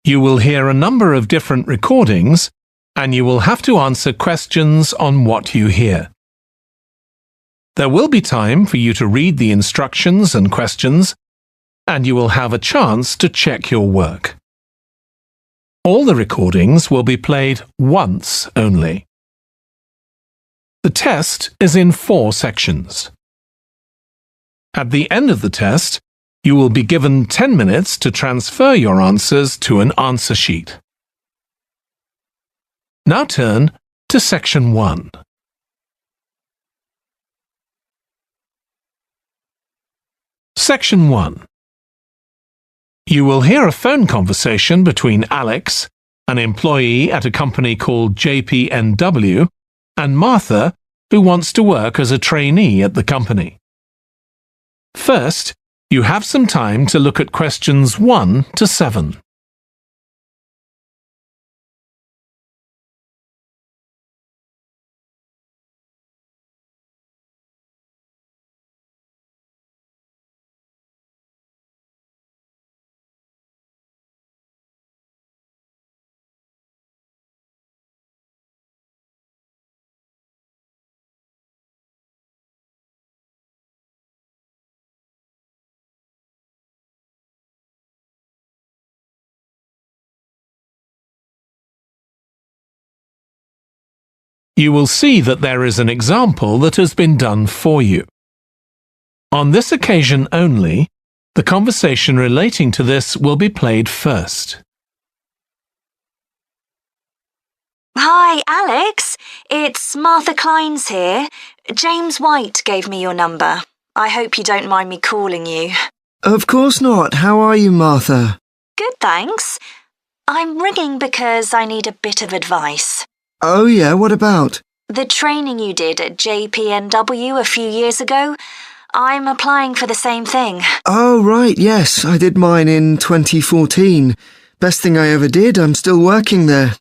You will hear a number of different recordings, and you will have to answer questions on what you hear. There will be time for you to read the instructions and questions, and you will have a chance to check your work. All the recordings will be played once only. The test is in 4 sections. At the end of the test, you will be given 10 minutes to transfer your answers to an answer sheet. Now turn to Section 1. Section 1. You will hear a phone conversation between Alex, an employee at a company called JPNW, and Martha, who wants to work as a trainee at the company. First, you have some time to look at questions 1 to 7. You will see that there is an example that has been done for you. On this occasion only, the conversation relating to this will be played first. Hi, Alex. It's Martha Kleins here. James White gave me your number. I hope you don't mind me calling you. Of course not. How are you, Martha? Good, thanks. I'm ringing because I need a bit of advice. Oh yeah, what about? The training you did at JPNW a few years ago, I'm applying for the same thing. Oh right, yes, I did mine in 2014. Best thing I ever did, I'm still working there.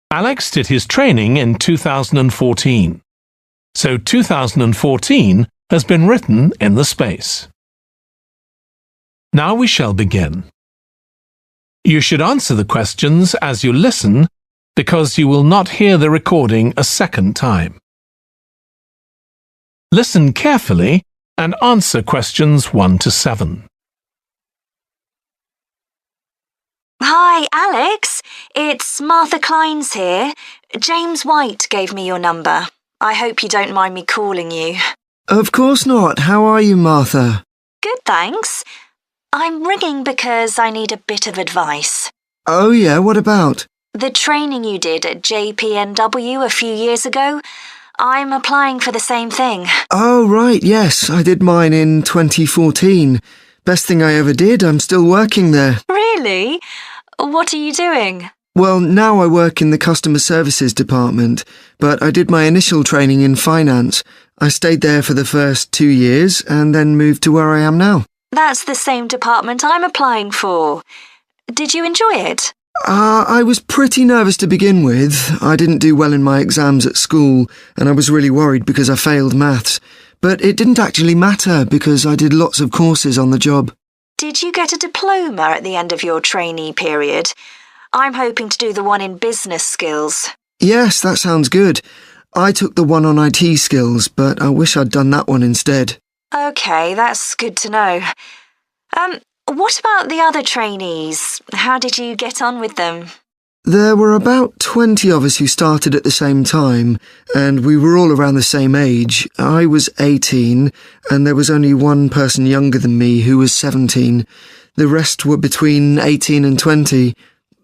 Alex did his training in 2014. So 2014 has been written in the space. Now we shall begin. You should answer the questions as you listen because you will not hear the recording a second time. Listen carefully and answer questions 1 to 7. Hi, Alex. It's Martha Kleins here. James White gave me your number. I hope you don't mind me calling you. Of course not. How are you, Martha? Good, thanks. I'm ringing because I need a bit of advice. Oh yeah, what about? The training you did at JPNW a few years ago, I'm applying for the same thing. Oh right, yes, I did mine in 2014. Best thing I ever did, I'm still working there. Really? What are you doing? Well, now I work in the customer services department, but I did my initial training in finance. I stayed there for the first 2 years and then moved to where I am now. That's the same department I'm applying for. Did you enjoy it? I was pretty nervous to begin with. I didn't do well in my exams at school, and I was really worried because I failed maths. But it didn't actually matter because I did lots of courses on the job. Did you get a diploma at the end of your trainee period? I'm hoping to do the one in business skills. Yes, that sounds good. I took the one on IT skills, but I wish I'd done that one instead. OK, that's good to know. What about the other trainees? How did you get on with them? There were about 20 of us who started at the same time, and we were all around the same age. I was 18, and there was only one person younger than me who was 17. The rest were between 18 and 20.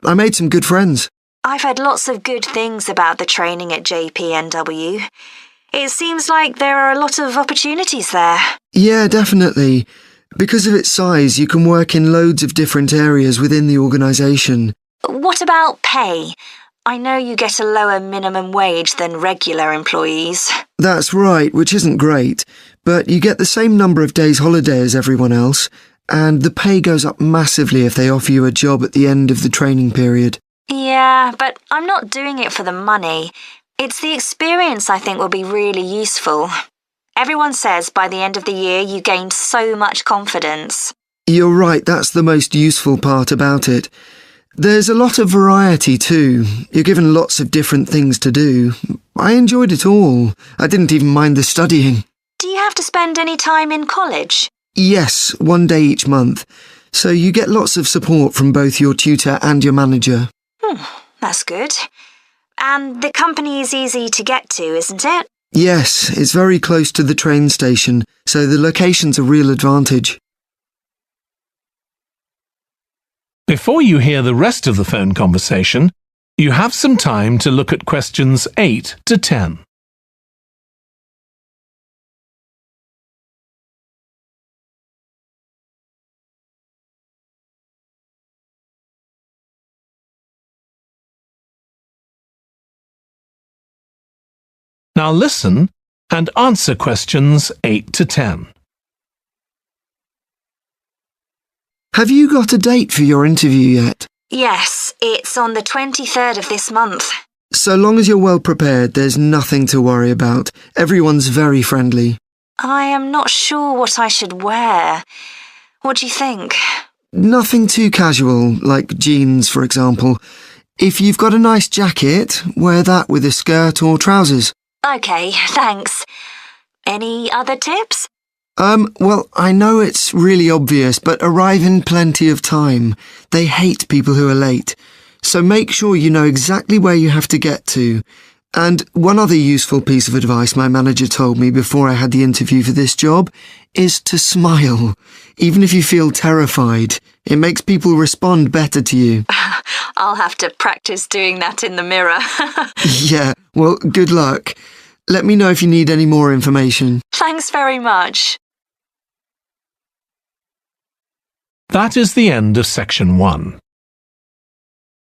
I made some good friends. I've heard lots of good things about the training at JPNW. It seems like there are a lot of opportunities there. Yeah, definitely. Because of its size, you can work in loads of different areas within the organisation. What about pay? I know you get a lower minimum wage than regular employees. That's right, which isn't great, but you get the same number of days holiday as everyone else, and the pay goes up massively if they offer you a job at the end of the training period. Yeah, but I'm not doing it for the money. It's the experience I think will be really useful. Everyone says by the end of the year you gain so much confidence. You're right, that's the most useful part about it. There's a lot of variety too. You're given lots of different things to do. I enjoyed it all. I didn't even mind the studying. Do you have to spend any time in college? Yes, 1 day each month. So you get lots of support from both your tutor and your manager. That's good. And the company is easy to get to, isn't it? Yes, it's very close to the train station, so the location's a real advantage. Before you hear the rest of the phone conversation, you have some time to look at questions 8 to 10. Now listen and answer questions 8 to 10. Have you got a date for your interview yet? Yes, it's on the 23rd of this month. So long as you're well prepared, there's nothing to worry about. Everyone's very friendly. I am not sure what I should wear. What do you think? Nothing too casual, like jeans, for example. If you've got a nice jacket, wear that with a skirt or trousers. OK, thanks. Any other tips? Well, I know it's really obvious, but arrive in plenty of time. They hate people who are late. So make sure you know exactly where you have to get to. And one other useful piece of advice my manager told me before I had the interview for this job is to smile, even if you feel terrified. It makes people respond better to you. I'll have to practice doing that in the mirror. Yeah, well, good luck. Let me know if you need any more information. Thanks very much. That is the end of section 1.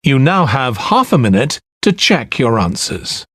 You now have half a minute to check your answers.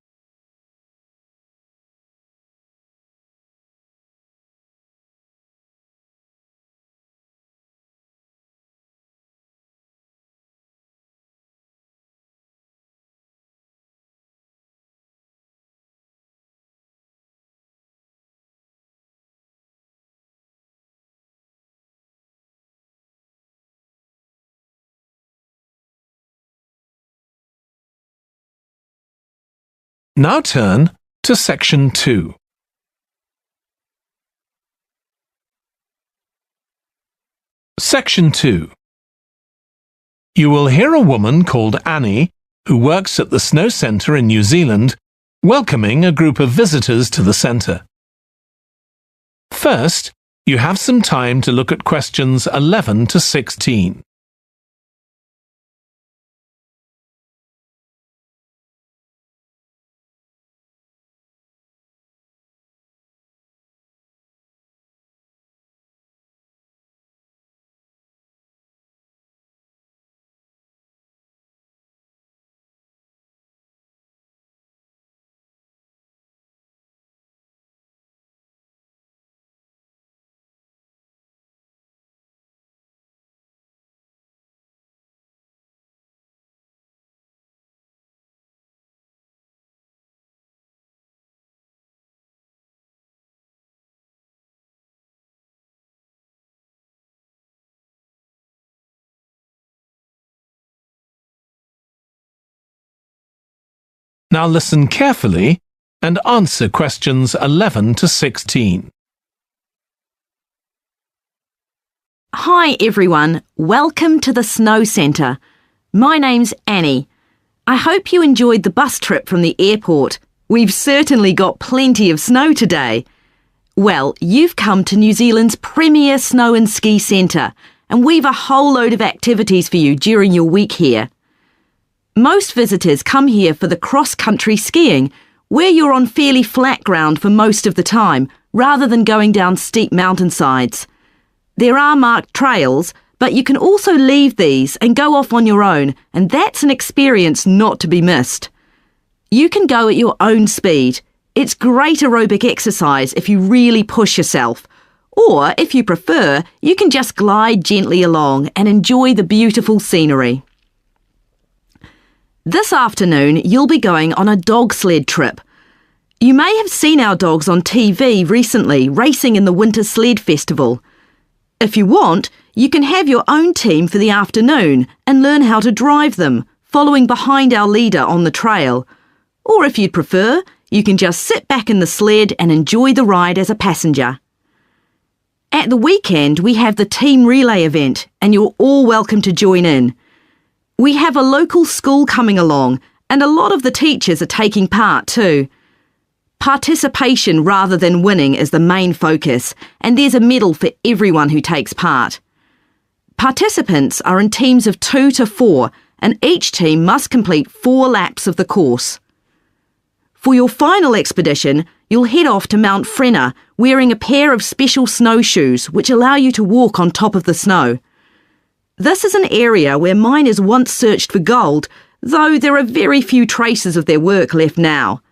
Now turn to section 2. Section 2. You will hear a woman called Annie, who works at the Snow Centre in New Zealand, welcoming a group of visitors to the centre. First, you have some time to look at questions 11 to 16. Now listen carefully and answer questions 11 to 16. Hi everyone, welcome to the Snow Centre. My name's Annie. I hope you enjoyed the bus trip from the airport. We've certainly got plenty of snow today. Well, you've come to New Zealand's premier snow and ski centre, and we've a whole load of activities for you during your week here. Most visitors come here for the cross-country skiing, where you're on fairly flat ground for most of the time, rather than going down steep mountainsides. There are marked trails, but you can also leave these and go off on your own, and that's an experience not to be missed. You can go at your own speed. It's great aerobic exercise if you really push yourself. Or, if you prefer, you can just glide gently along and enjoy the beautiful scenery. This afternoon, you'll be going on a dog sled trip. You may have seen our dogs on TV recently racing in the Winter Sled Festival. If you want, You can have your own team for the afternoon and learn how to drive them, following behind our leader on the trail. Or if you'd prefer, you can just sit back in the sled and enjoy the ride as a passenger. At the weekend, we have the team relay event, and you're all welcome to join in. We have a local school coming along, and a lot of the teachers are taking part too. Participation rather than winning is the main focus, and there's a medal for everyone who takes part. Participants are in teams of 2 to 4, and each team must complete 4 laps of the course. For your final expedition, you'll head off to Mount Frenna wearing a pair of special snowshoes which allow you to walk on top of the snow. This is an area where miners once searched for gold, though there are very few traces of their work left now.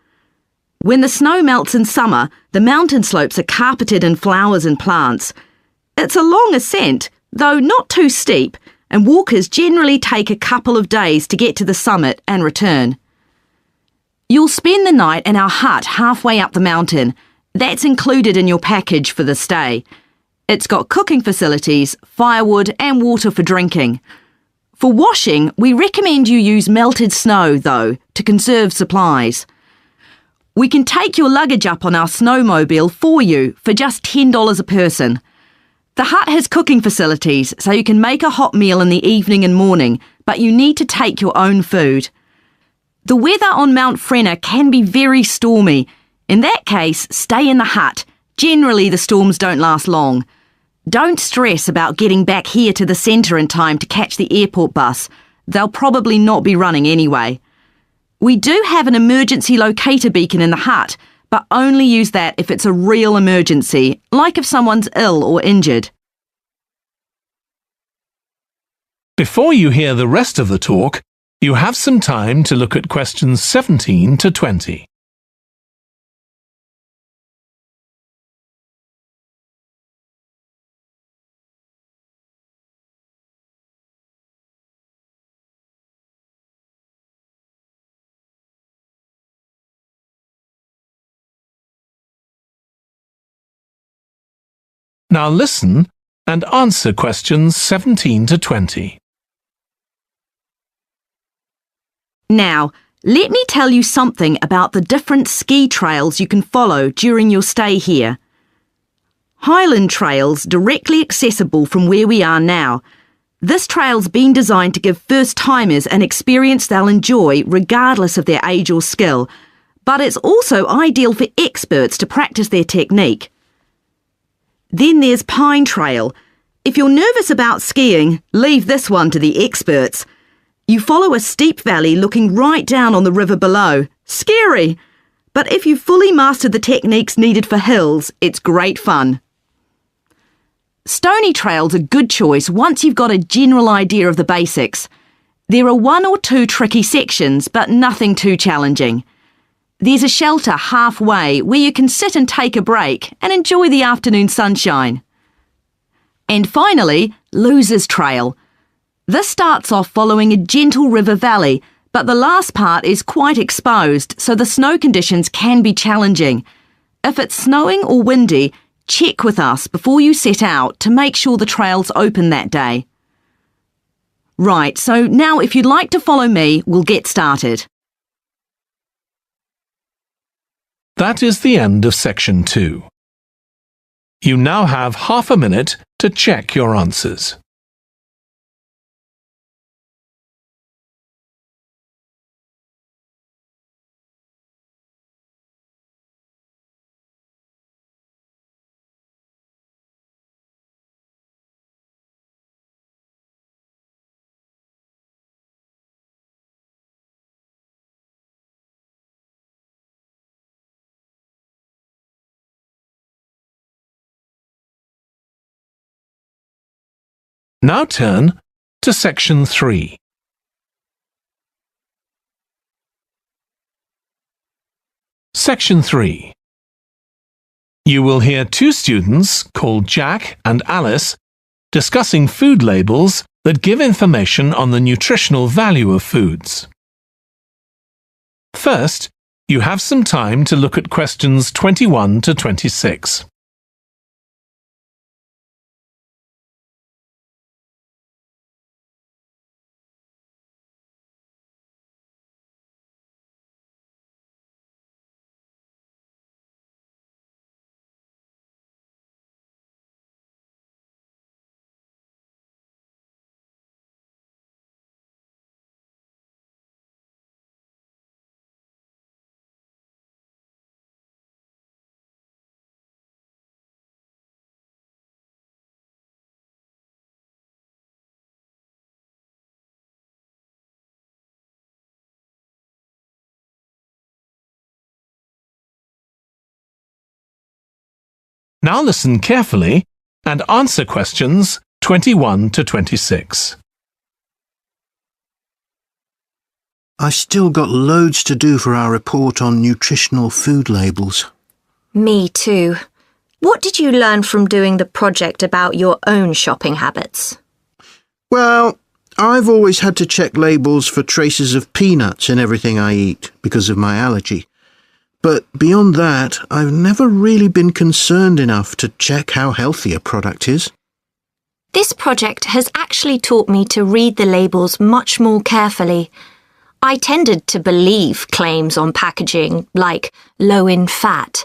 When the snow melts in summer, the mountain slopes are carpeted in flowers and plants. It's a long ascent, though not too steep, and walkers generally take a couple of days to get to the summit and return. You'll spend the night in our hut halfway up the mountain. That's included in your package for the stay. It's got cooking facilities, firewood and water for drinking. For washing, we recommend you use melted snow, though, to conserve supplies. We can take your luggage up on our snowmobile for you for just $10 a person. The hut has cooking facilities, so you can make a hot meal in the evening and morning, but you need to take your own food. The weather on Mount Frenna can be very stormy. In that case, stay in the hut. Generally, the storms don't last long. Don't stress about getting back here to the centre in time to catch the airport bus. They'll probably not be running anyway. We do have an emergency locator beacon in the hut, but only use that if it's a real emergency, like if someone's ill or injured. Before you hear the rest of the talk, you have some time to look at questions 17 to 20. Now listen and answer questions 17 to 20. Now, let me tell you something about the different ski trails you can follow during your stay here. Highland Trail's directly accessible from where we are now. This trail's been designed to give first-timers an experience they'll enjoy regardless of their age or skill, but it's also ideal for experts to practice their technique. Then there's Pine Trail. If you're nervous about skiing, leave this one to the experts. You follow a steep valley looking right down on the river below. Scary! But if you've fully mastered the techniques needed for hills, it's great fun. Stony Trail's a good choice once you've got a general idea of the basics. There are 1 or 2 tricky sections, but nothing too challenging. There's a shelter halfway where you can sit and take a break and enjoy the afternoon sunshine. And finally, Losers Trail. This starts off following a gentle river valley, but the last part is quite exposed, so the snow conditions can be challenging. If it's snowing or windy, check with us before you set out to make sure the trail's open that day. Right, so now if you'd like to follow me, we'll get started. That is the end of section 2. You now have half a minute to check your answers. Now turn to section 3. Section 3. You will hear 2 students called Jack and Alice discussing food labels that give information on the nutritional value of foods. First, you have some time to look at questions 21 to 26. Now listen carefully and answer questions 21 to 26. I still got loads to do for our report on nutritional food labels. Me too. What did you learn from doing the project about your own shopping habits? Well, I've always had to check labels for traces of peanuts in everything I eat because of my allergy. But beyond that, I've never really been concerned enough to check how healthy a product is. This project has actually taught me to read the labels much more carefully. I tended to believe claims on packaging, like low in fat.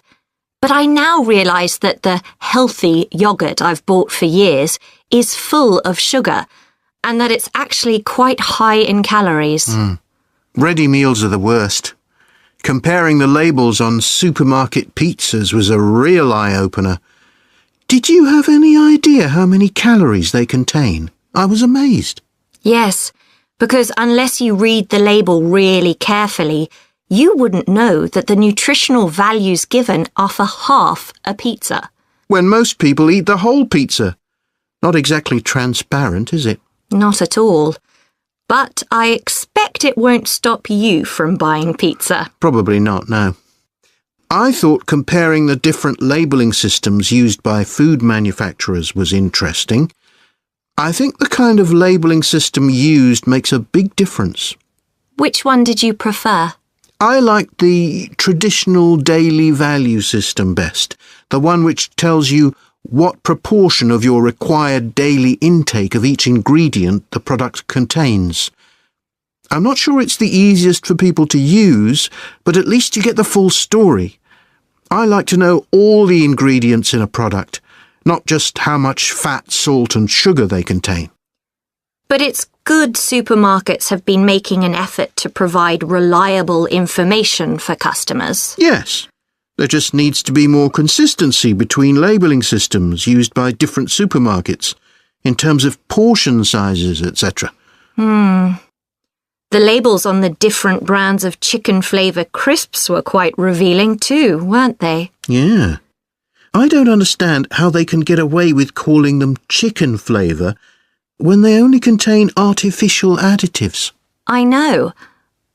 But I now realise that the healthy yoghurt I've bought for years is full of sugar, and that it's actually quite high in calories. Ready meals are the worst. Comparing the labels on supermarket pizzas was a real eye-opener. Did you have any idea how many calories they contain? I was amazed. Yes, because unless you read the label really carefully, you wouldn't know that the nutritional values given are for half a pizza. When most people eat the whole pizza. Not exactly transparent, is it? Not at all. But I expect it won't stop you from buying pizza. Probably not, no. I thought comparing the different labelling systems used by food manufacturers was interesting. I think the kind of labelling system used makes a big difference. Which one did you prefer? I liked the traditional daily value system best, the one which tells you what proportion of your required daily intake of each ingredient the product contains. I'm not sure it's the easiest for people to use, but at least you get the full story. I like to know all the ingredients in a product, not just how much fat, salt and sugar they contain. But it's good supermarkets have been making an effort to provide reliable information for customers. Yes. There just needs to be more consistency between labelling systems used by different supermarkets, in terms of portion sizes, etc. The labels on the different brands of chicken flavour crisps were quite revealing too, weren't they? Yeah. I don't understand how they can get away with calling them chicken flavour when they only contain artificial additives. I know.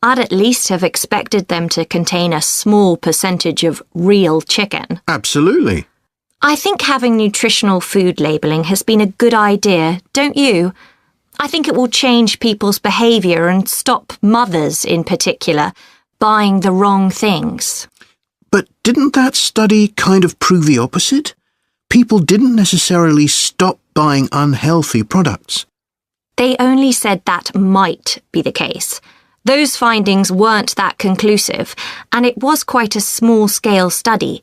I'd at least have expected them to contain a small percentage of real chicken. Absolutely. I think having nutritional food labelling has been a good idea, don't you? I think it will change people's behaviour and stop mothers, in particular, buying the wrong things. But didn't that study kind of prove the opposite? People didn't necessarily stop buying unhealthy products. They only said that might be the case. Those findings weren't that conclusive, and it was quite a small-scale study.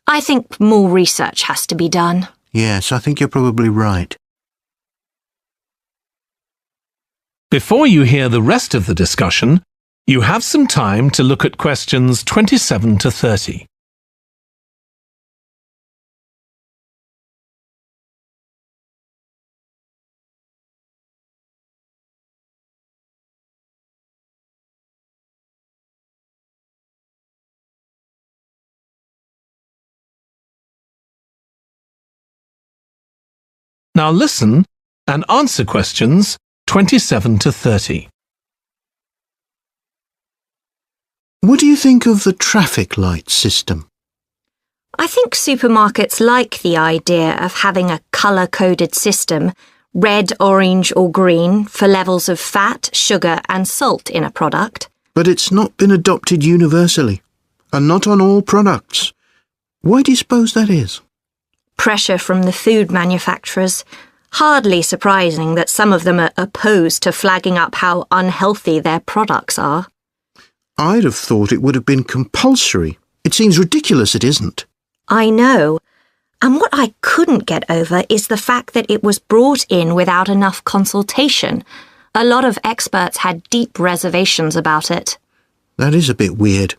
I think more research has to be done. Yes, I think you're probably right. Before you hear the rest of the discussion, you have some time to look at questions 27 to 30. Now listen and answer questions 27 to 30. What do you think of the traffic light system? I think supermarkets like the idea of having a colour-coded system, red, orange or green, for levels of fat, sugar and salt in a product. But it's not been adopted universally, and not on all products. Why do you suppose that is? Pressure from the food manufacturers. Hardly surprising that some of them are opposed to flagging up how unhealthy their products are. I'd have thought it would have been compulsory. It seems ridiculous it isn't. I know. And what I couldn't get over is the fact that it was brought in without enough consultation. A lot of experts had deep reservations about it. That is a bit weird.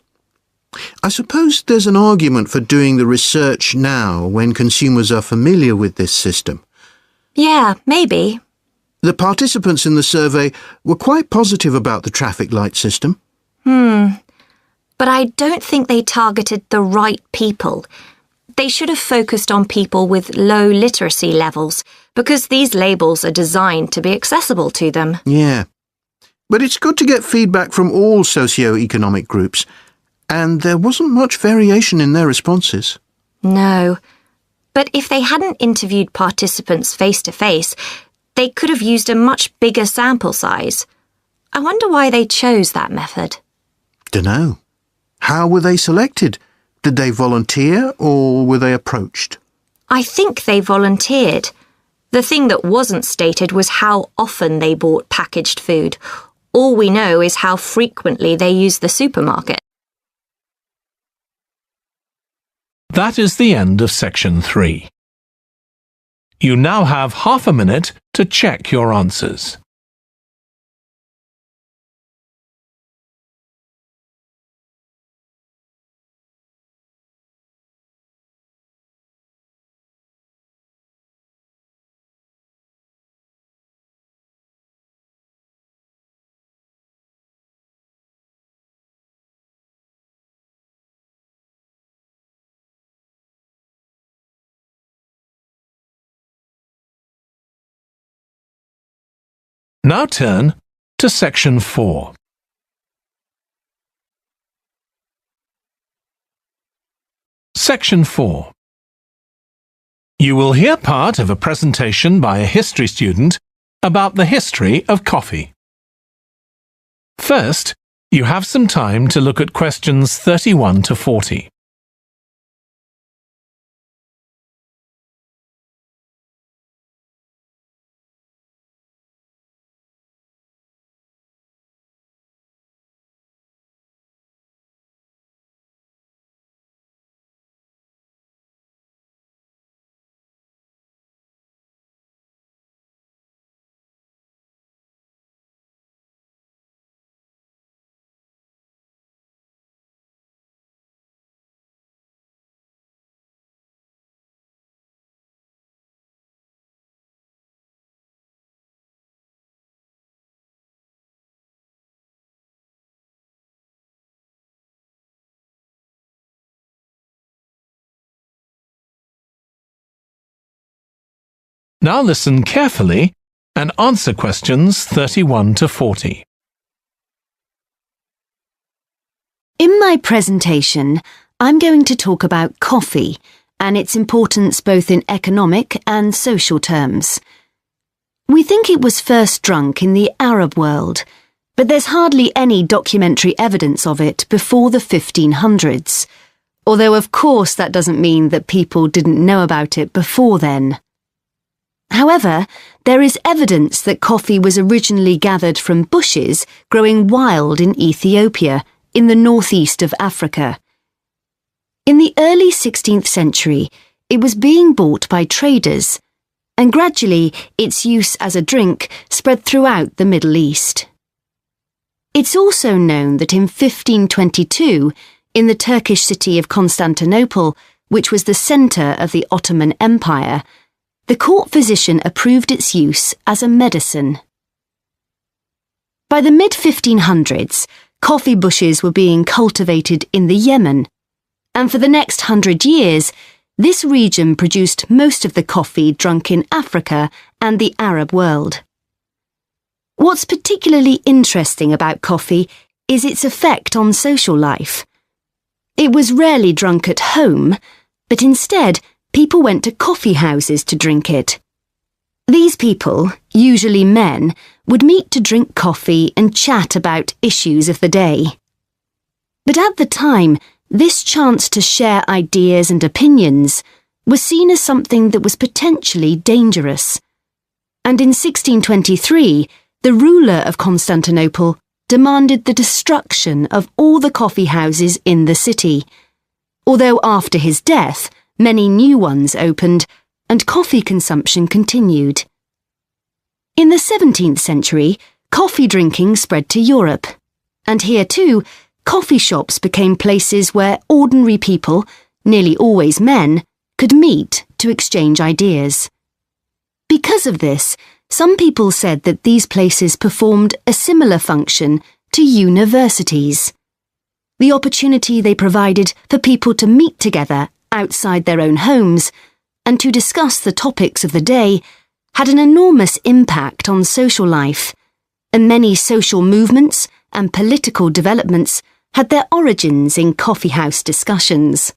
I suppose there's an argument for doing the research now when consumers are familiar with this system. Yeah, maybe. The participants in the survey were quite positive about the traffic light system. But I don't think they targeted the right people. They should have focused on people with low literacy levels, because these labels are designed to be accessible to them. Yeah. But it's good to get feedback from all socio-economic groups, and there wasn't much variation in their responses. No. But if they hadn't interviewed participants face-to-face, they could have used a much bigger sample size. I wonder why they chose that method. Dunno. How were they selected? Did they volunteer or were they approached? I think they volunteered. The thing that wasn't stated was how often they bought packaged food. All we know is how frequently they used the supermarket. That is the end of section 3. You now have half a minute to check your answers. Now turn to section 4. Section 4. You will hear part of a presentation by a history student about the history of coffee. First, you have some time to look at questions 31 to 40. Now listen carefully and answer questions 31 to 40. In my presentation, I'm going to talk about coffee and its importance both in economic and social terms. We think it was first drunk in the Arab world, but there's hardly any documentary evidence of it before the 1500s, although of course that doesn't mean that people didn't know about it before then. However, there is evidence that coffee was originally gathered from bushes growing wild in Ethiopia, in the northeast of Africa. In the early 16th century, it was being bought by traders, and gradually its use as a drink spread throughout the Middle East. It's also known that in 1522, in the Turkish city of Constantinople, which was the centre of the Ottoman Empire, the court physician approved its use as a medicine. By the mid-1500s, coffee bushes were being cultivated in the Yemen, and for the next 100 years, this region produced most of the coffee drunk in Africa and the Arab world. What's particularly interesting about coffee is its effect on social life. It was rarely drunk at home, but instead, people went to coffee houses to drink it. These people, usually men, would meet to drink coffee and chat about issues of the day. But at the time, this chance to share ideas and opinions was seen as something that was potentially dangerous. And in 1623, the ruler of Constantinople demanded the destruction of all the coffee houses in the city, although after his death, many new ones opened, and coffee consumption continued. In the 17th century, coffee drinking spread to Europe, and here too, coffee shops became places where ordinary people, nearly always men, could meet to exchange ideas. Because of this, some people said that these places performed a similar function to universities. The opportunity they provided for people to meet together outside their own homes and to discuss the topics of the day had an enormous impact on social life, and many social movements and political developments had their origins in coffeehouse discussions.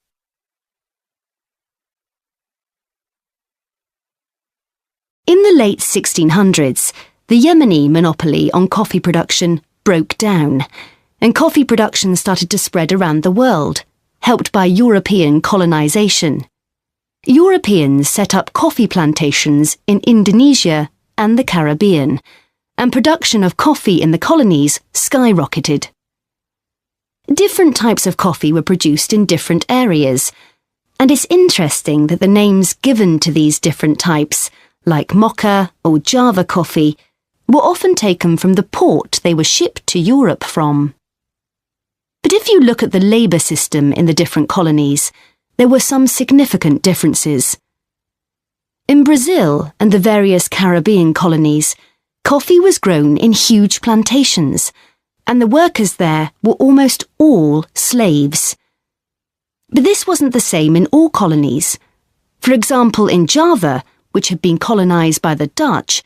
In the late 1600s, the Yemeni monopoly on coffee production broke down, and coffee production started to spread around the world, helped by European colonization. Europeans set up coffee plantations in Indonesia and the Caribbean, and production of coffee in the colonies skyrocketed. Different types of coffee were produced in different areas, and it's interesting that the names given to these different types, like Mocha or Java coffee, were often taken from the port they were shipped to Europe from. But if you look at the labour system in the different colonies, there were some significant differences. In Brazil and the various Caribbean colonies, coffee was grown in huge plantations, and the workers there were almost all slaves. But this wasn't the same in all colonies. For example, in Java, which had been colonised by the Dutch,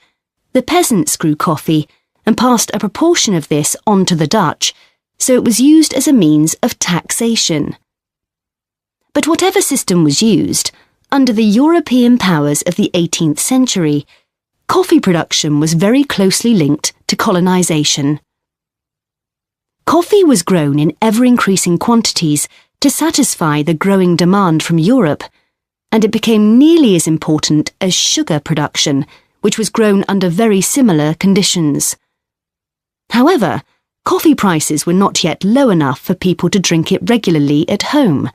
the peasants grew coffee and passed a proportion of this on to the Dutch, so it was used as a means of taxation. But whatever system was used, under the European powers of the 18th century, coffee production was very closely linked to colonisation. Coffee was grown in ever-increasing quantities to satisfy the growing demand from Europe, and it became nearly as important as sugar production, which was grown under very similar conditions. However, coffee prices were not yet low enough for people to drink it regularly at home,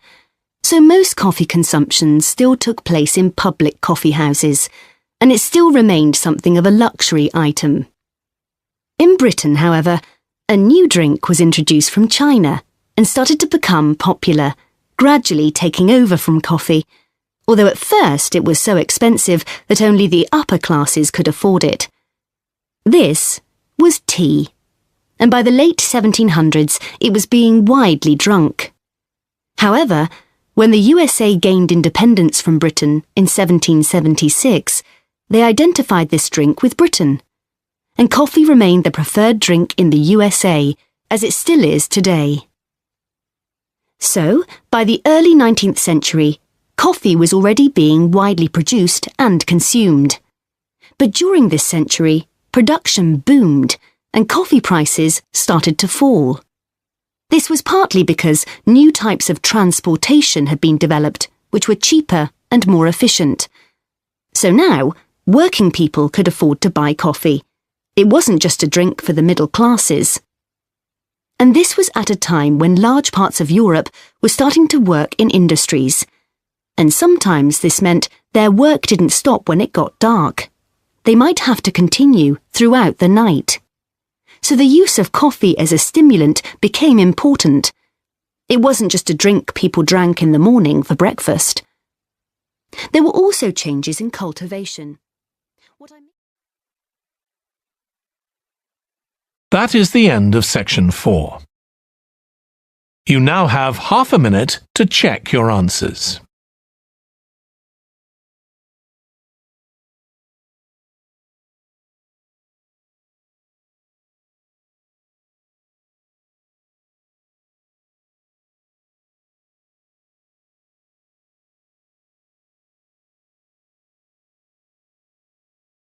so most coffee consumption still took place in public coffee houses, and it still remained something of a luxury item. In Britain, however, a new drink was introduced from China and started to become popular, gradually taking over from coffee, although at first it was so expensive that only the upper classes could afford it. This was tea, and by the late 1700s it was being widely drunk. However, when the USA gained independence from Britain in 1776, they identified this drink with Britain, and coffee remained the preferred drink in the USA, as it still is today. So, by the early 19th century, coffee was already being widely produced and consumed. But during this century, production boomed, and coffee prices started to fall. This was partly because new types of transportation had been developed, which were cheaper and more efficient. So now, working people could afford to buy coffee. It wasn't just a drink for the middle classes. And this was at a time when large parts of Europe were starting to work in industries. And sometimes this meant their work didn't stop when it got dark. They might have to continue throughout the night. So the use of coffee as a stimulant became important. It wasn't just a drink people drank in the morning for breakfast. There were also changes in cultivation. That is the end of section 4. You now have half a minute to check your answers.